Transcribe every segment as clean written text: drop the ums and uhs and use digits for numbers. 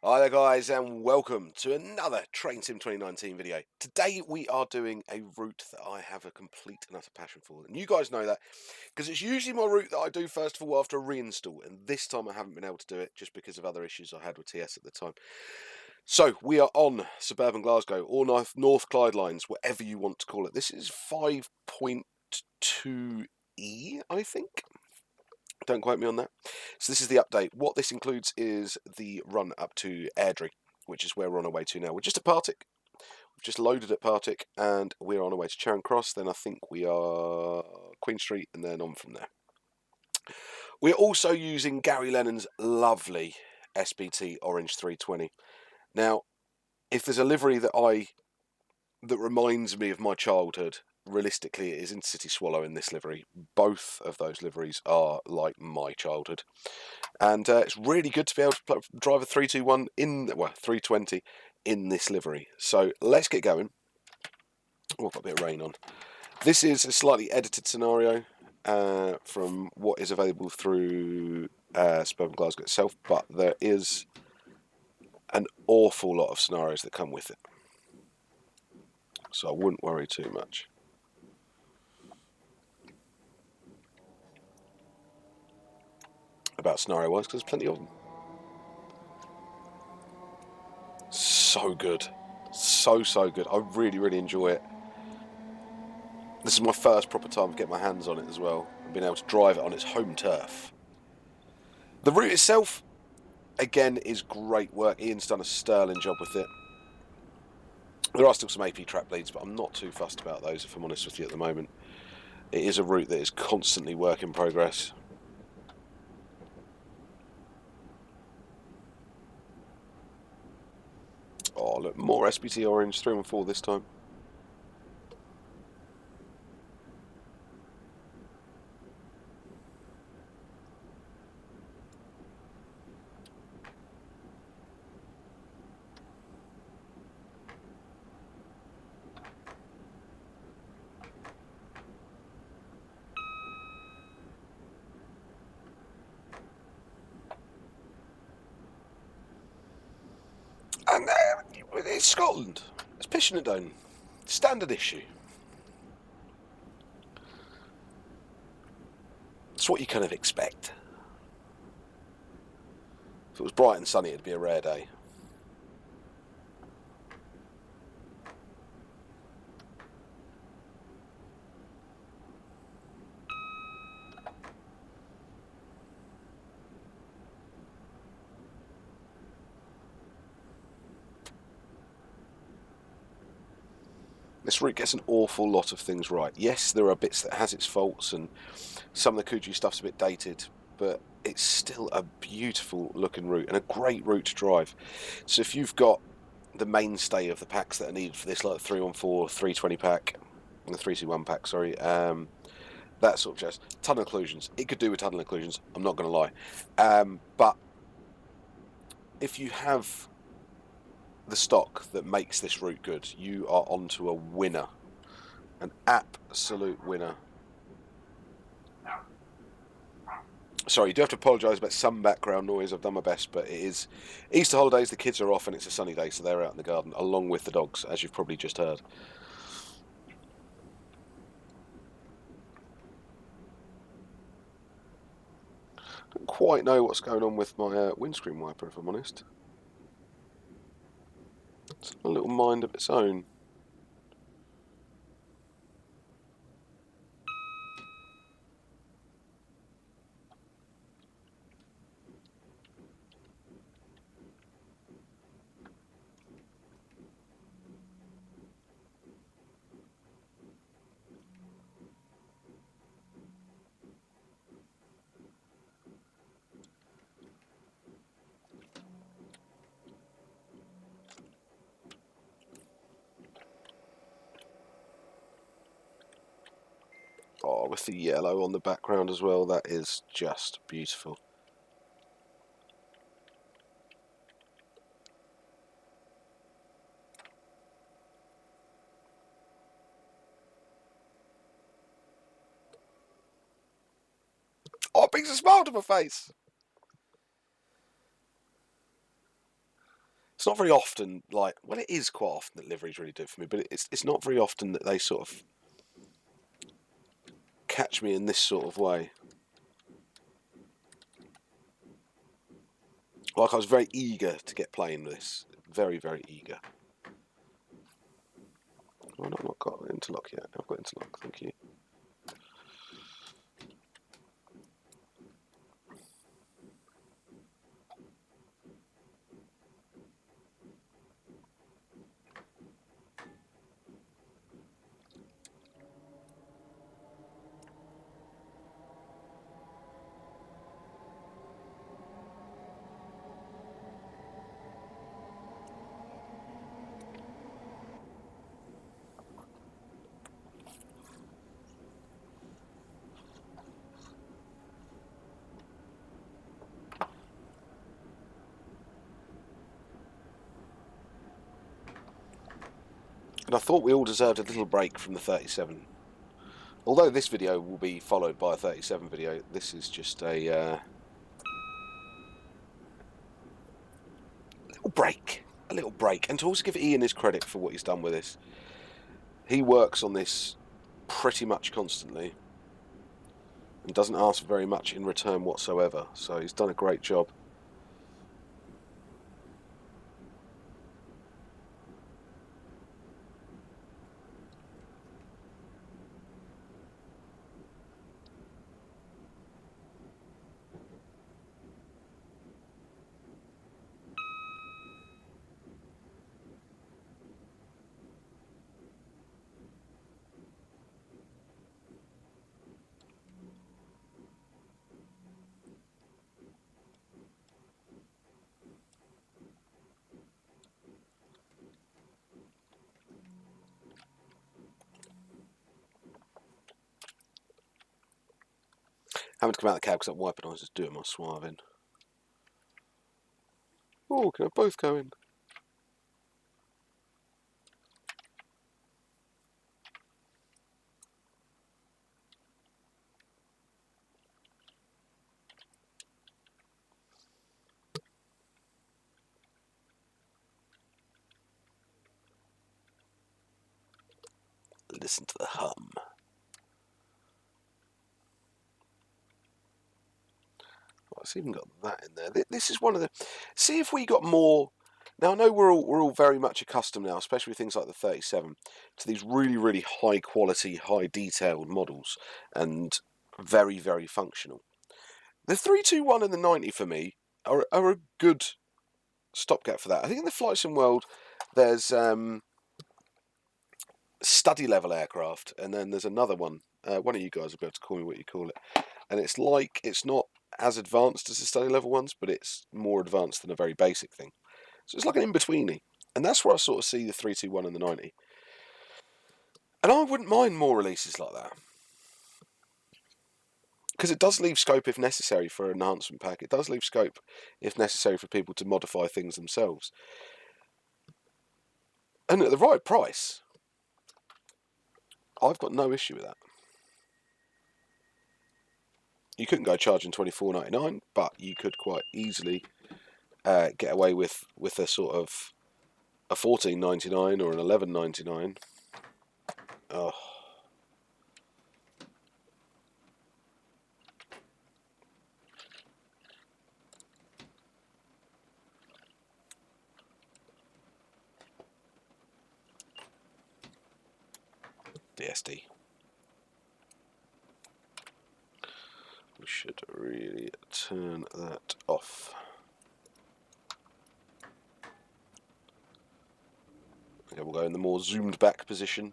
Hi there guys and welcome to another Train Sim 2019 video. Today we are doing a route that I have a complete and utter passion for. And you guys know that because it's usually my route that I do first of all after a reinstall. And this time I haven't been able to do it just because of other issues I had with TS at the time. So we are on Suburban Glasgow or North Clyde lines, whatever you want to call it. This is 5.2E, I think. Don't quote me on that. So this is the update. What this includes is the run up to Airdrie, which is where we're on our way to now. We're just at Partick. We've just loaded at Partick, and we're on our way to Charing Cross. Then I think we are Queen Street, and then on from there. We're also using Gary Lennon's lovely SBT Orange 320. Now, if there's a livery that reminds me of my childhood, realistically, it is Intercity Swallow in this livery. Both of those liveries are like my childhood. And it's really good to be able to drive a 320 in this livery. So let's get going. Oh, I've got a bit of rain on. This is a slightly edited scenario from what is available through Suburban Glasgow itself, but there is an awful lot of scenarios that come with it. So I wouldn't worry too much. About scenario-wise, because there's plenty of them. So good. So good. I really enjoy it. This is my first proper time to get my hands on it as well, and being able to drive it on its home turf. The route itself, again, is great work. Ian's done a sterling job with it. There are still some AP trap leads, but I'm not too fussed about those, if I'm honest with you, at the moment. It is a route that is constantly work in progress. Oh, look, more SBT Orange, 314 this time. And it's Scotland. It's pishing it down. Standard issue. It's what you kind of expect. If it was bright and sunny, it'd be a rare day. This route gets an awful lot of things right. Yes, there are bits that has its faults, and some of the Coogee stuff's a bit dated, but it's still a beautiful looking route and a great route to drive. So if you've got the mainstay of the packs that are needed for this, like the 314, 320 pack, and the 321 pack, sorry, that sort of jazz. Tunnel occlusions. It could do with tunnel occlusions, I'm not going to lie. But if you have the stock that makes this route good, you are onto a winner. An absolute winner. Sorry, you do have to apologise about some background noise. I've done my best, but it is Easter holidays, the kids are off and it's a sunny day, so they're out in the garden, along with the dogs, as you've probably just heard. I don't quite know what's going on with my windscreen wiper, if I'm honest. It's a little mind of its own. Oh, with the yellow on the background as well, that is just beautiful. Oh, it brings a smile to my face. It's not very often, like, well, it is quite often that liveries really do it for me, but it's not very often that they sort of catch me in this sort of way. Like, I was very eager to get playing this. Very, very eager. Oh, I've not got interlock yet. I've got interlock, thank you. And I thought we all deserved a little break from the 37. Although this video will be followed by a 37 video, this is just a little break. A little break. And to also give Ian his credit for what he's done with this. He works on this pretty much constantly and doesn't ask for very much in return whatsoever. So he's done a great job. Having to come out of the cab because I'm wiping, I was just doing my swerving. Oh, can I both go in? Listen to the hum. It's even got that in there. This is one of the. See if we got more. Now I know we're all very much accustomed now, especially with things like the 37, to these really, really high quality, high detailed models, and very, very functional. The 321 and the 90 for me are a good stopgap for that. I think in the Flight Sim world, there's study level aircraft, and then there's another one. One of you guys will be able to call me what you call it, and it's like it's not as advanced as the study level ones, but it's more advanced than a very basic thing. So it's like an in-betweeny. And that's where I sort of see the 321 and the 90. And I wouldn't mind more releases like that. Because it does leave scope if necessary for an enhancement pack. It does leave scope if necessary for people to modify things themselves. And at the right price, I've got no issue with that. You couldn't go charging $24.99, but you could quite easily get away with a sort of a $14.99 or an $11.99. Oh. DSD. We should really turn that off. Okay, we'll go in the more zoomed back position.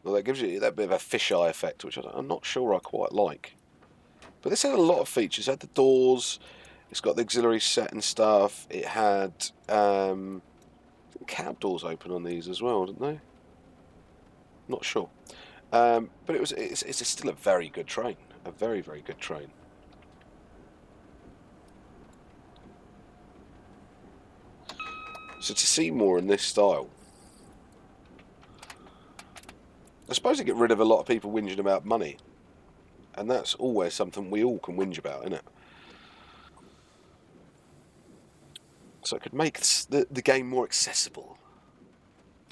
Well, that gives you that bit of a fisheye effect, which I'm not sure I quite like. But this had a lot of features. It had the doors, it's got the auxiliary set and stuff. It had cab doors open on these as well, didn't they? Not sure. But it's still a very good train. A very, very good train. So to see more in this style, I suppose you get rid of a lot of people whinging about money. And that's always something we all can whinge about, isn't it? So it could make the game more accessible.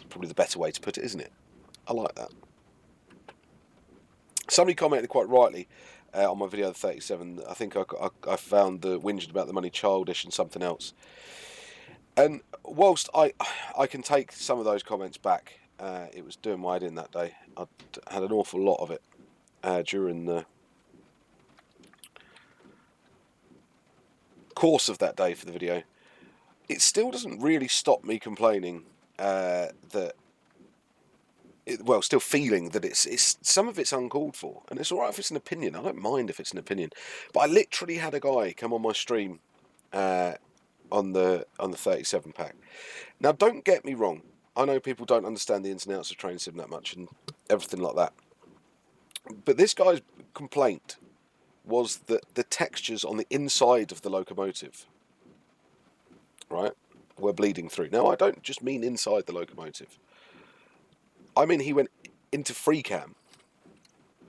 Probably the better way to put it, isn't it? I like that. Somebody commented quite rightly on my video, the 37. I think I found the whinging about the money childish and something else. And whilst I can take some of those comments back, it was doing my head in that day. I had an awful lot of it during the course of that day for the video. It still doesn't really stop me complaining still feeling that it's some of it's uncalled for, and it's alright if it's an opinion. I don't mind if it's an opinion, but I literally had a guy come on my stream on the 37 pack. Now, don't get me wrong. I know people don't understand the ins and outs of train sim that much and everything like that, but this guy's complaint was that the textures on the inside of the locomotive, right, were bleeding through. Now, I don't just mean inside the locomotive. I mean, he went into free cam.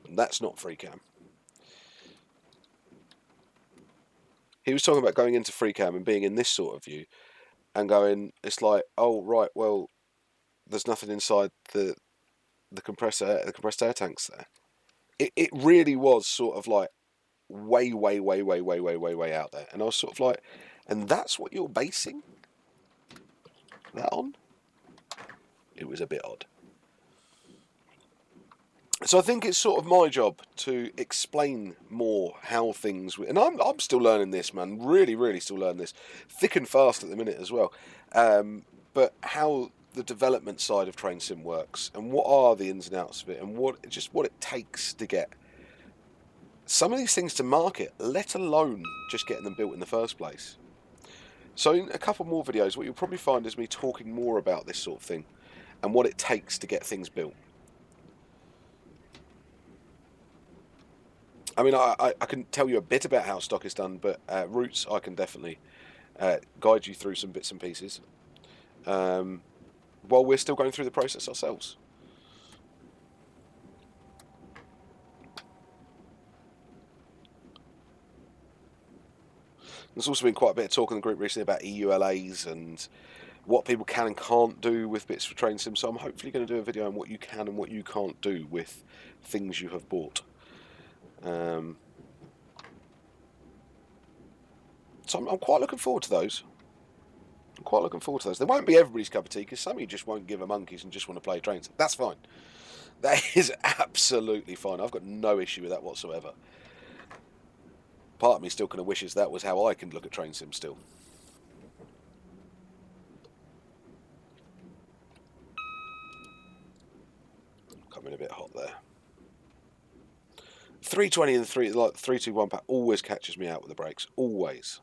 That's not free cam. He was talking about going into free cam and being in this sort of view and going, it's like, oh, right, well, there's nothing inside the compressed air tanks there. It really was sort of like way out there. And I was sort of like, and that's what you're basing that on? It was a bit odd. So I think it's sort of my job to explain more how things... And I'm still learning this, man. Really still learning this. Thick and fast at the minute as well. But how the development side of train sim works, and what are the ins and outs of it, and what it takes to get some of these things to market, let alone just getting them built in the first place. So in a couple more videos, what you'll probably find is me talking more about this sort of thing and what it takes to get things built. I mean, I can tell you a bit about how stock is done, but routes, I can definitely guide you through some bits and pieces while we're still going through the process ourselves. There's also been quite a bit of talk in the group recently about EULAs and what people can and can't do with bits for train sim, so I'm hopefully going to do a video on what you can and what you can't do with things you have bought. So I'm quite looking forward to those. They won't be everybody's cup of tea, because some of you just won't give a monkeys and just want to play trains. That's fine. That is absolutely fine. I've got no issue with that whatsoever. Part of me still kind of wishes that was how I can look at train sim still. Coming a bit hot there. 320 and the 321 pack always catches me out with the brakes. Always.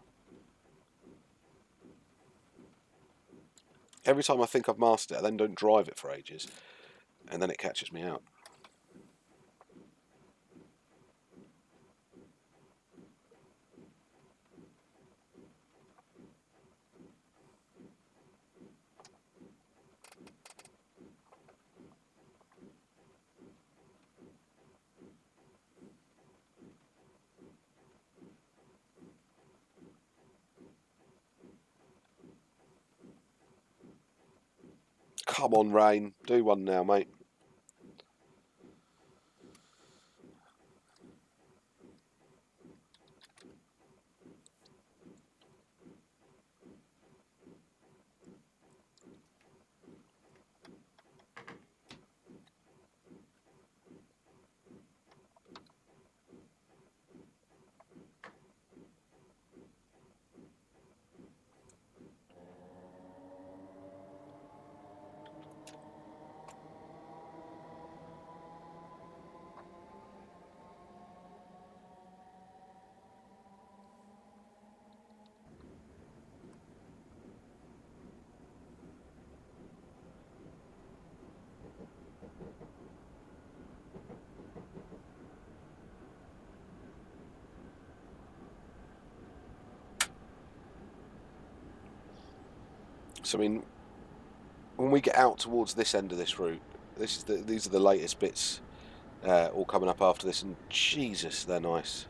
Every time I think I've mastered it, I then don't drive it for ages, and then it catches me out. Come on, Rain. Do one now, mate. So, I mean, when we get out towards this end of this route, these are the latest bits all coming up after this, and Jesus, they're nice.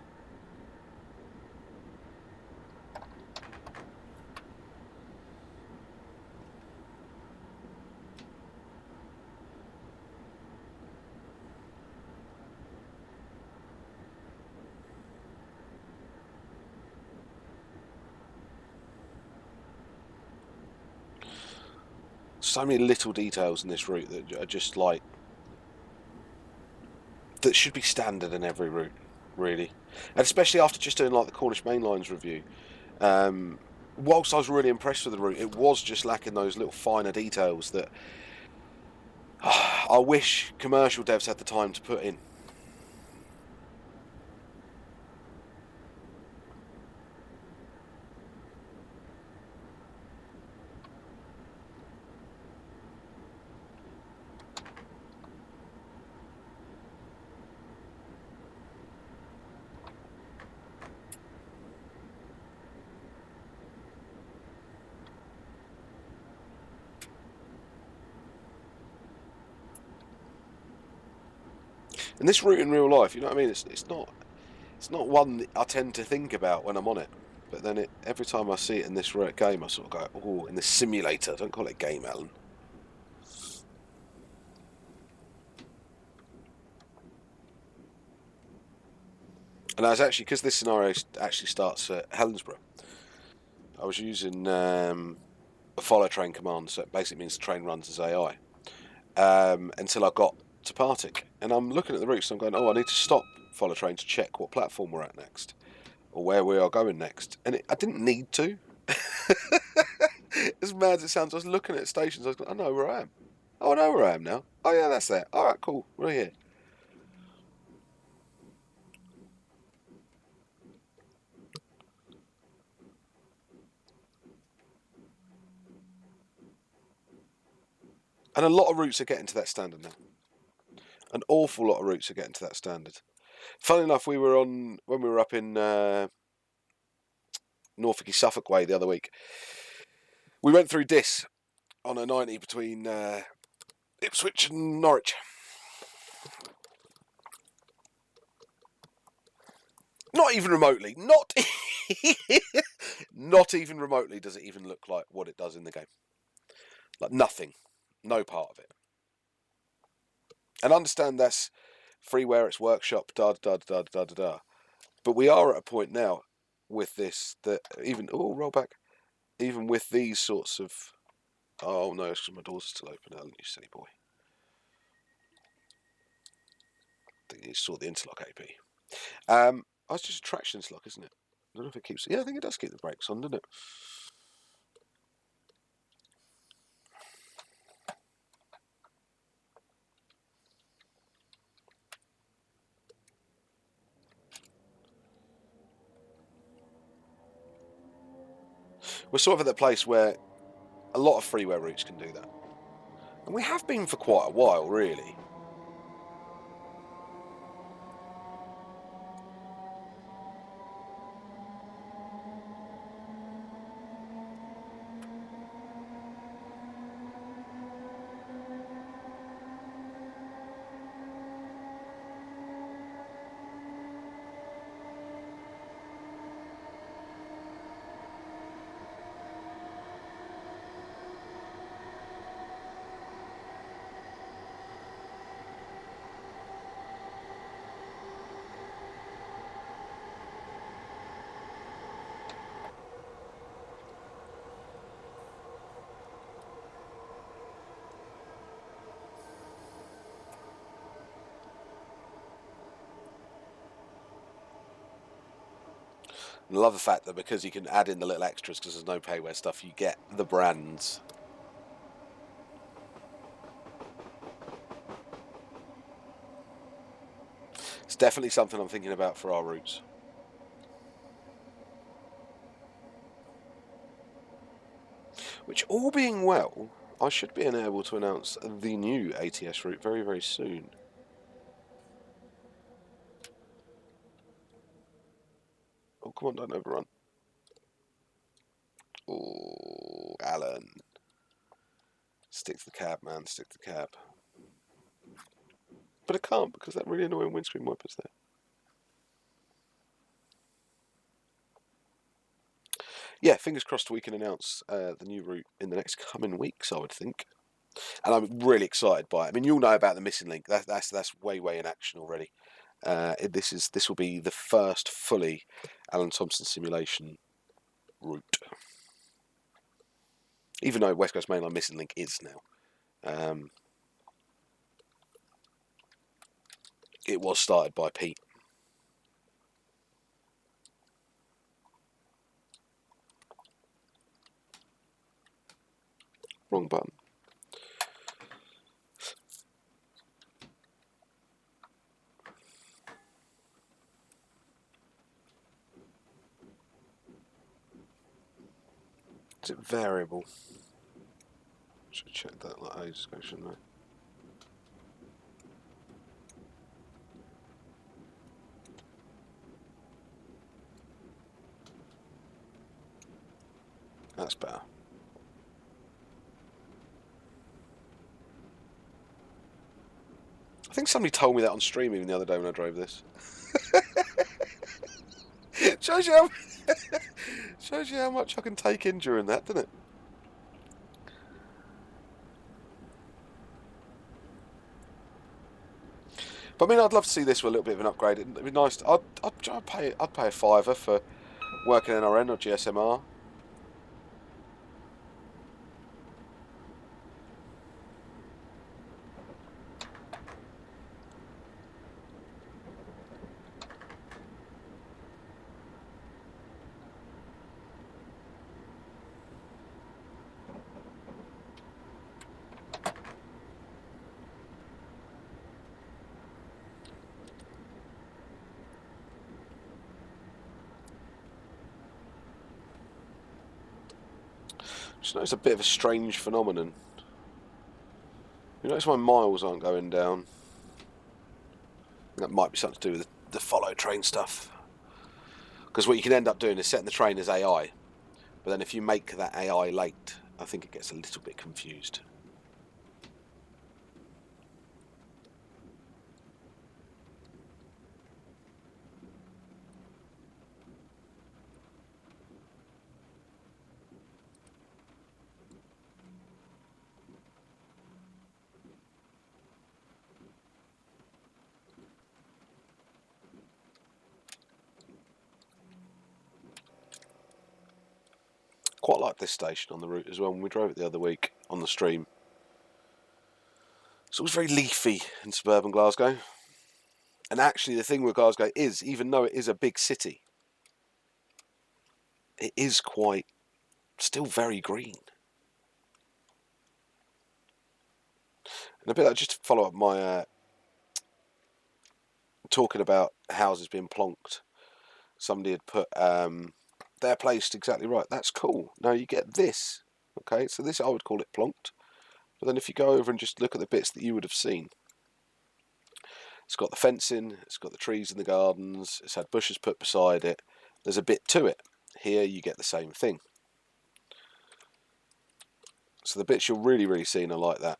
so many little details in this route that are just like, that should be standard in every route, really. And especially after just doing like the Cornish Main Lines review. Whilst I was really impressed with the route, it was just lacking those little finer details that I wish commercial devs had the time to put in. And this route in real life, you know what I mean? It's not one that I tend to think about when I'm on it. But then every time I see it in this game, I sort of go, oh, in this simulator. Don't call it a game, Alan. And I was actually, because this scenario actually starts at Helensburgh, I was using a follow train command, so it basically means the train runs as AI, until I got to Partick. And I'm looking at the routes and I'm going, oh, I need to stop follow train to check what platform we're at next, or where we are going next. And I didn't need to. As mad as it sounds, I was looking at stations, I was going, I know where I am. Oh, I know where I am now. Oh, yeah, that's there. All right, cool. We're here. And a lot of routes are getting to that standard now. An awful lot of routes are getting to that standard. Funnily enough, when we were up in Norfolk Suffolk way the other week, we went through Diss on a 90 between Ipswich and Norwich. Not even remotely. Not even remotely does it even look like what it does in the game. Like nothing. No part of it. And understand that's freeware, it's workshop, da da da da da da. But we are at a point now with this that even roll back. Even with these sorts of no, it's because my doors are still open, Alan, you silly boy. I think you saw the interlock AP. It's just a traction lock, isn't it? I don't know if it keeps. Yeah, I think it does keep the brakes on, doesn't it? We're sort of at that place where a lot of freeware routes can do that, and we have been for quite a while, really. And I love the fact that because you can add in the little extras because there's no payware stuff, you get the brands. It's definitely something I'm thinking about for our routes. Which, all being well, I should be able to announce the new ATS route very, very soon. Oh, come on, don't overrun. Oh, Alan. Stick to the cab, man, stick to the cab. But I can't because that really annoying windscreen wiper's there. Yeah, fingers crossed we can announce the new route in the next coming weeks, I would think. And I'm really excited by it. I mean, you'll know about the missing link. That's way in action already. This will be the first fully Alan Thomson simulation route. Even though West Coast Mainline missing link is now. It was started by Pete. Wrong button. Is it variable? Should check that like ages ago, shouldn't I? That's better. I think somebody told me that on stream even the other day when I drove this. shows you how much I can take in during that, doesn't it? But I mean, I'd love to see this with a little bit of an upgrade. It'd be nice. I'd pay a fiver for working NRN or GSMR. Just notice a bit of a strange phenomenon. You notice my miles aren't going down. That might be something to do with the follow train stuff. Because what you can end up doing is setting the train as AI. But then if you make that AI late, I think it gets a little bit confused. Quite like this station on the route as well. When we drove it the other week on the stream, it's always very leafy in suburban Glasgow. And actually, the thing with Glasgow is, even though it is a big city, it is quite still very green. And a bit like, just to follow up my talking about houses being plonked. Somebody had put they're placed exactly right. That's cool. Now you get this. Okay, so this I would call it plonked. But then if you go over and just look at the bits that you would have seen, it's got the fencing, it's got the trees in the gardens, it's had bushes put beside it. There's a bit to it. Here you get the same thing. So the bits you're really seeing are like that.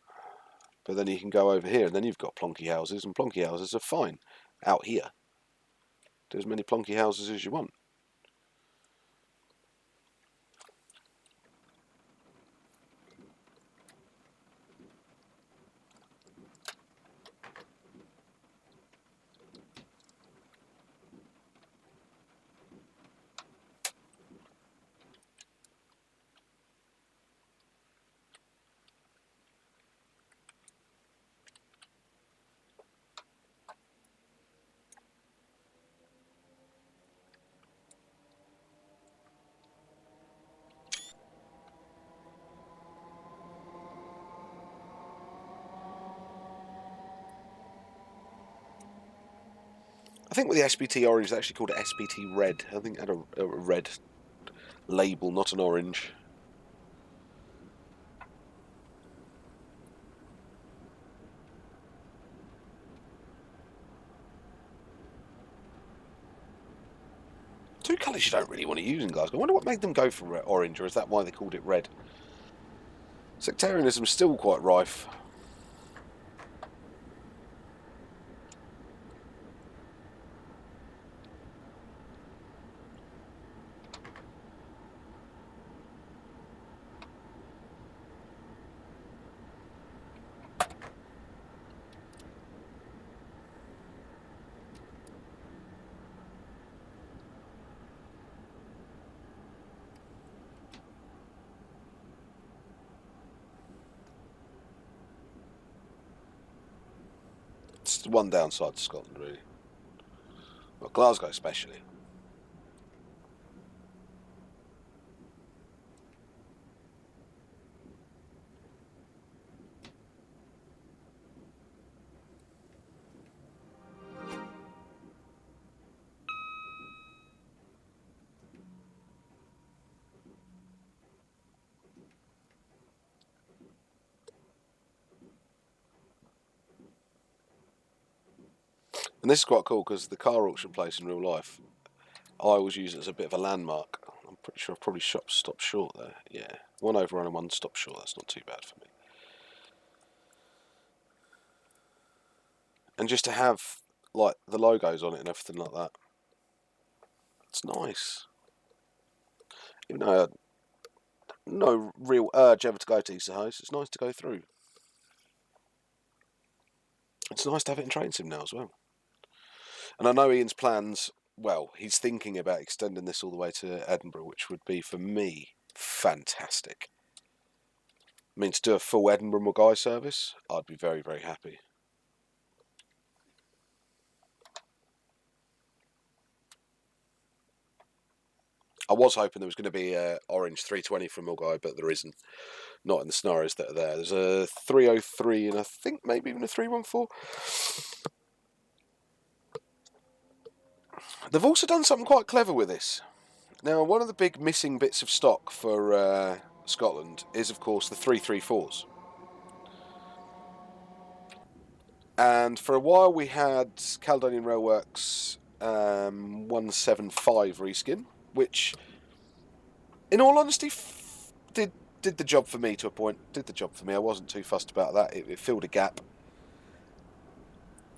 But then you can go over here and then you've got plonky houses, and plonky houses are fine. Out here, do as many plonky houses as you want. I think with the SBT orange, it's actually called SBT red. I think it had a red label, not an orange. Two colours you don't really want to use in Glasgow. I wonder what made them go for orange, or is that why they called it red? Sectarianism's still quite rife. the one downside to Scotland, really. Well, Glasgow especially. And this is quite cool because the car auction place in real life, I always use it as a bit of a landmark. I'm pretty sure I've probably stopped short there. Yeah, one overrun and one stop short. That's not too bad for me. And just to have like the logos on it and everything like that, it's nice. Even though I had no real urge ever to go to Easter House, it's nice to go through. It's nice to have it in train sim now as well. And I know Ian's plans, well, he's thinking about extending this all the way to Edinburgh, which would be, for me, fantastic. I mean, to do a full Edinburgh Mulgai service, I'd be very, very happy. I was hoping there was going to be a orange 320 from Mulgai, but there isn't. Not in the scenarios that are there. There's a 303 and I think maybe even a 314. They've also done something quite clever with this. Now, one of the big missing bits of stock for Scotland is, of course, the 334s. And for a while we had Caledonian Railworks 175 reskin, which, in all honesty, did the job for me to a point. Did the job for me. I wasn't too fussed about that. It filled a gap.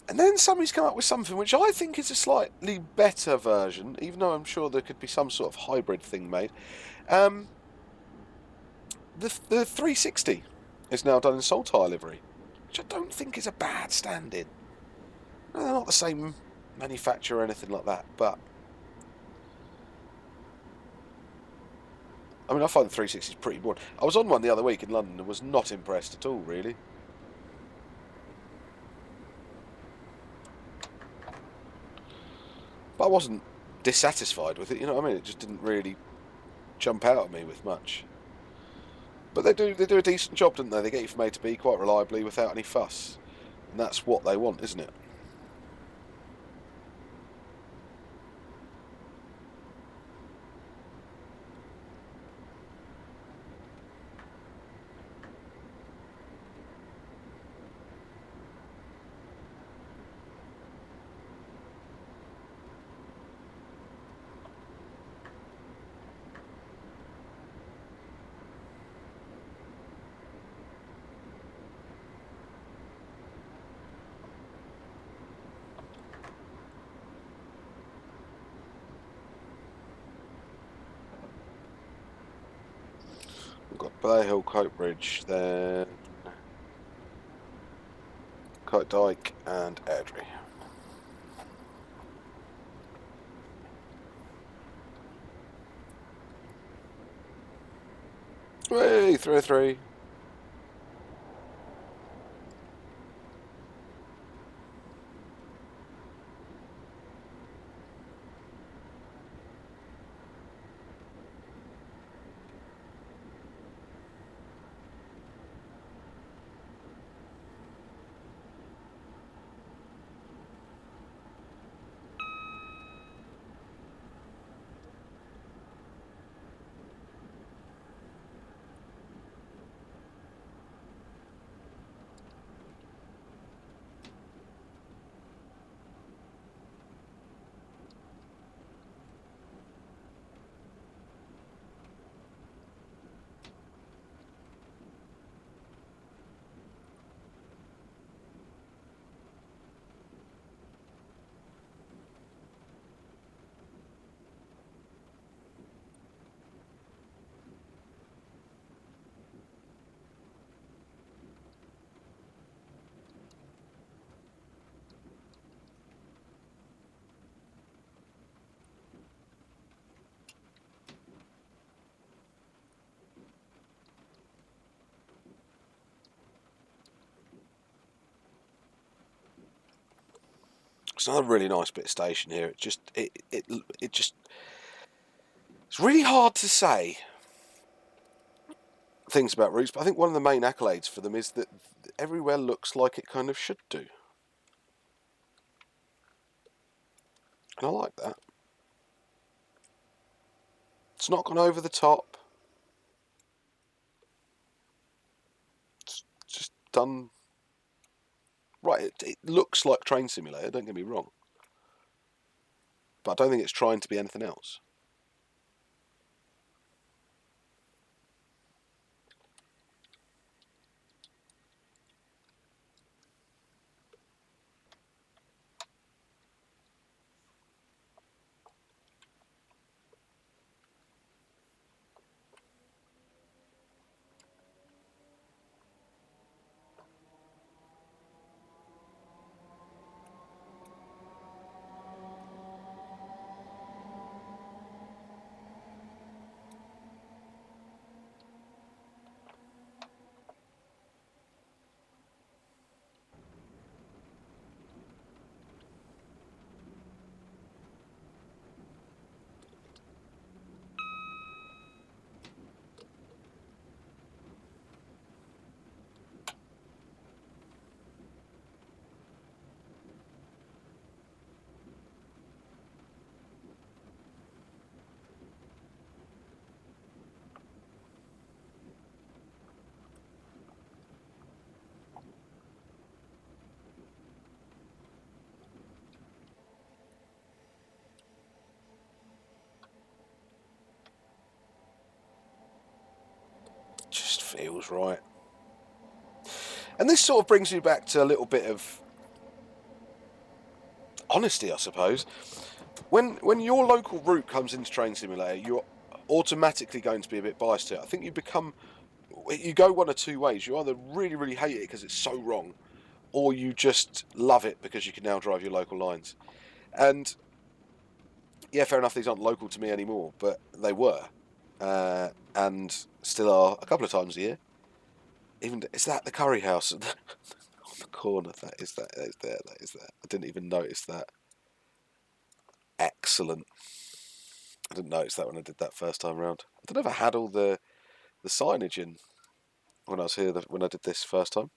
And then somebody's come up with something which I think is a slightly better version, even though I'm sure there could be some sort of hybrid thing made. The 360 is now done in Saltire livery, which I don't think is a bad stand-in. No, they're not the same manufacturer or anything like that, but I mean, I find the 360 pretty boring. I was on one the other week in London and was not impressed at all, really. But I wasn't dissatisfied with it, you know what I mean? It just didn't really jump out at me with much. But they do a decent job, don't they? They get you from A to B quite reliably without any fuss. And that's what they want, isn't it? We've got Blair Hill, Coatbridge, then Dyke and Airdrie. Hey, 303. It's another really nice bit of station here. It's really hard to say things about routes, but I think one of the main accolades for them is that everywhere looks like it kind of should do. And I like that. It's not gone over the top. It's just done right. It looks like Train Simulator, don't get me wrong. But I don't think it's trying to be anything else. It just feels right. And this sort of brings me back to a little bit of honesty, I suppose. When your local route comes into Train Simulator, you're automatically going to be a bit biased to it. I think you go one of two ways. You either really, really hate it because it's so wrong, or you just love it because you can now drive your local lines. And yeah, fair enough, these aren't local to me anymore, but they were, and still are a couple of times a year. Even is that the curry house on the corner? That is there. I didn't even notice that. Excellent. I didn't notice that when I did that first time round. I don't know if I had all the signage in when I was here when I did this first time.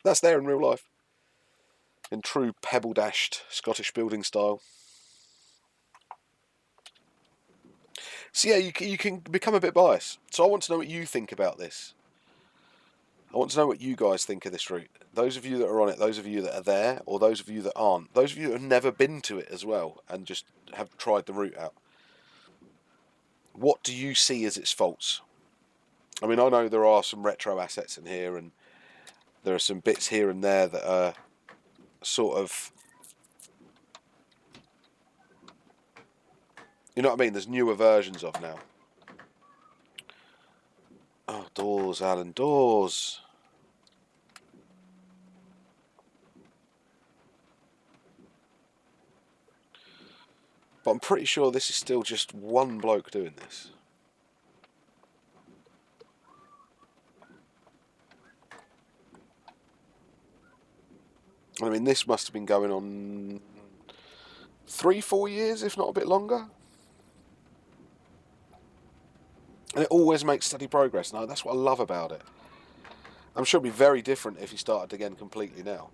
That's there in real life, in true pebble dashed Scottish building style. So yeah, you can become a bit biased. So I want to know what you think about this. I want to know what you guys think of this route. Those of you that are on it, those of you that are there, or those of you that aren't. Those of you that have never been to it as well and just have tried the route out. What do you see as its faults? I mean, I know there are some retro assets in here, and there are some bits here and there that are sort of, you know what I mean? There's newer versions of now. Oh, doors, Alan, doors. But I'm pretty sure this is still just one bloke doing this. I mean, this must have been going on 3-4 years, if not a bit longer. And it always makes steady progress. No, that's what I love about it. I'm sure it'd be very different if he started again completely now.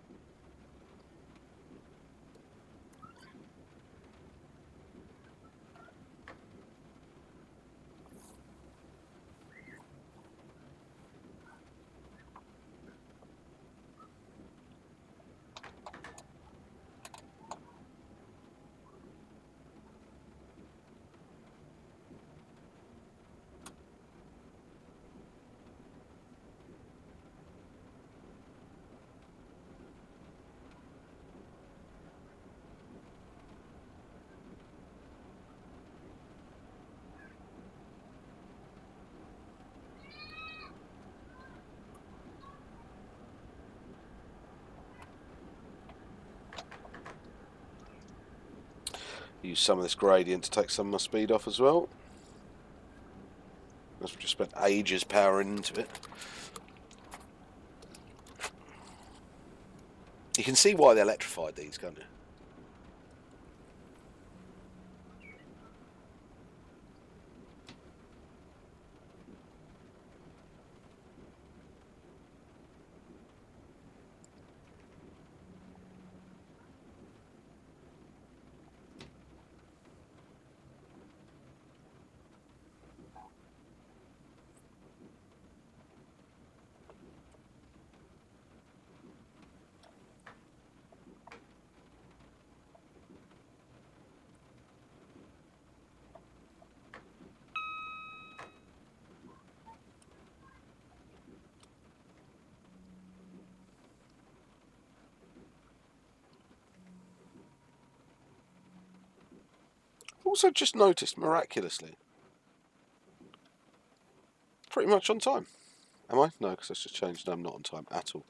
Use some of this gradient to take some of my speed off as well. Because we just spent ages powering into it. You can see why they electrified these, can't you? Also just noticed, miraculously, pretty much on time. Am I? No, because that's just changed. No, I'm not on time at all.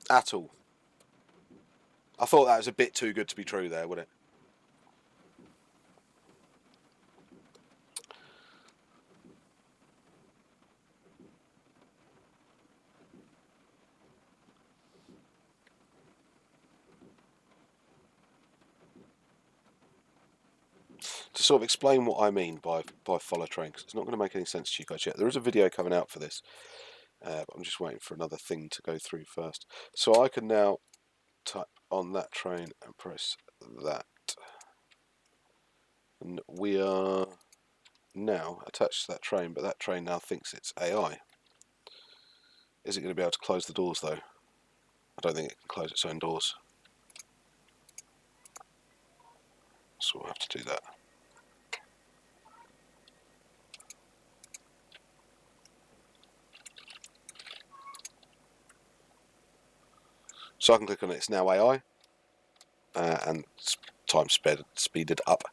At all. I thought that was a bit too good to be true there, wouldn't it? To sort of explain what I mean by follow train, because it's not going to make any sense to you guys yet. There is a video coming out for this, but I'm just waiting for another thing to go through first. So I can now type on that train and press that. And we are now attached to that train, but that train now thinks it's AI. Is it going to be able to close the doors though? I don't think it can close its own doors. So we'll have to do that. So I can click on it, it's now AI, and time speeded up.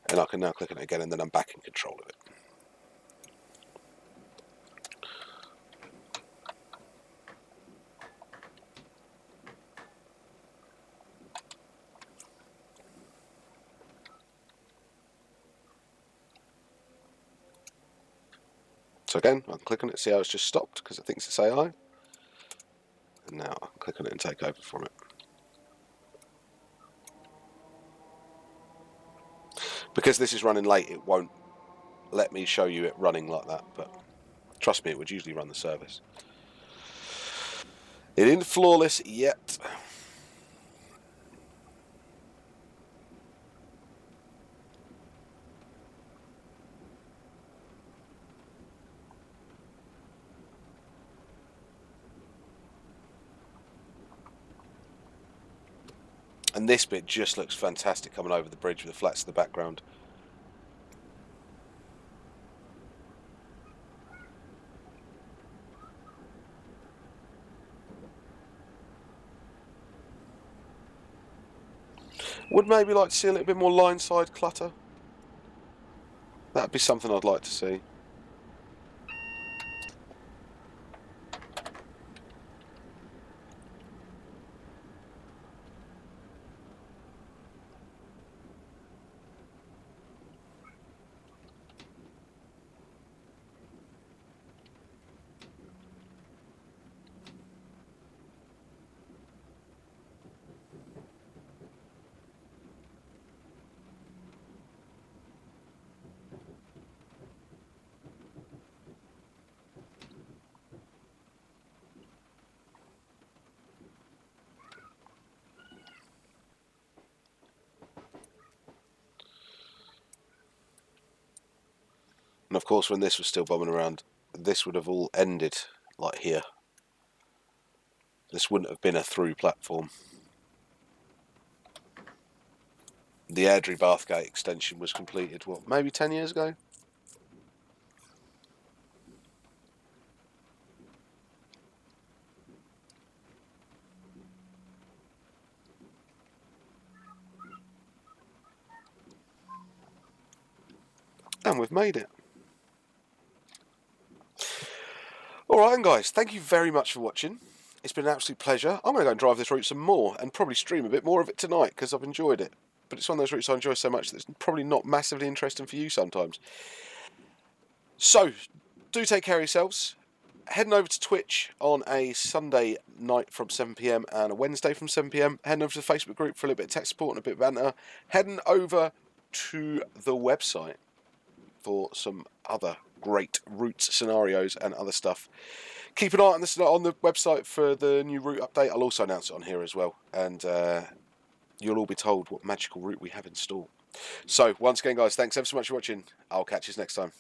And I can now click on it again, and then I'm back in control of it. So again, I can click on it, see how it's just stopped because it thinks it's AI. And now I can click on it and take over from it. Because this is running late, it won't let me show you it running like that, but trust me, it would usually run the service. It isn't flawless yet. And this bit just looks fantastic coming over the bridge with the flats in the background. Would maybe like to see a little bit more line side clutter. That'd be something I'd like to see. And of course, when this was still bombing around, this would have all ended like here. This wouldn't have been a through platform. The Airdrie Bathgate extension was completed, what, maybe 10 years ago? And we've made it. Alright guys, thank you very much for watching. It's been an absolute pleasure. I'm going to go and drive this route some more and probably stream a bit more of it tonight because I've enjoyed it. But it's one of those routes I enjoy so much that it's probably not massively interesting for you sometimes. So, do take care of yourselves. heading over to Twitch on a Sunday night from 7 PM and a Wednesday from 7 PM. Heading over to the Facebook group for a little bit of tech support and a bit of banter. Heading over to the website for some other great route scenarios and other stuff. Keep an eye on the website for the new route update. I'll also announce it on here as well, and you'll all be told what magical route we have in store. So once again, guys, thanks ever so much for watching. I'll catch you next time.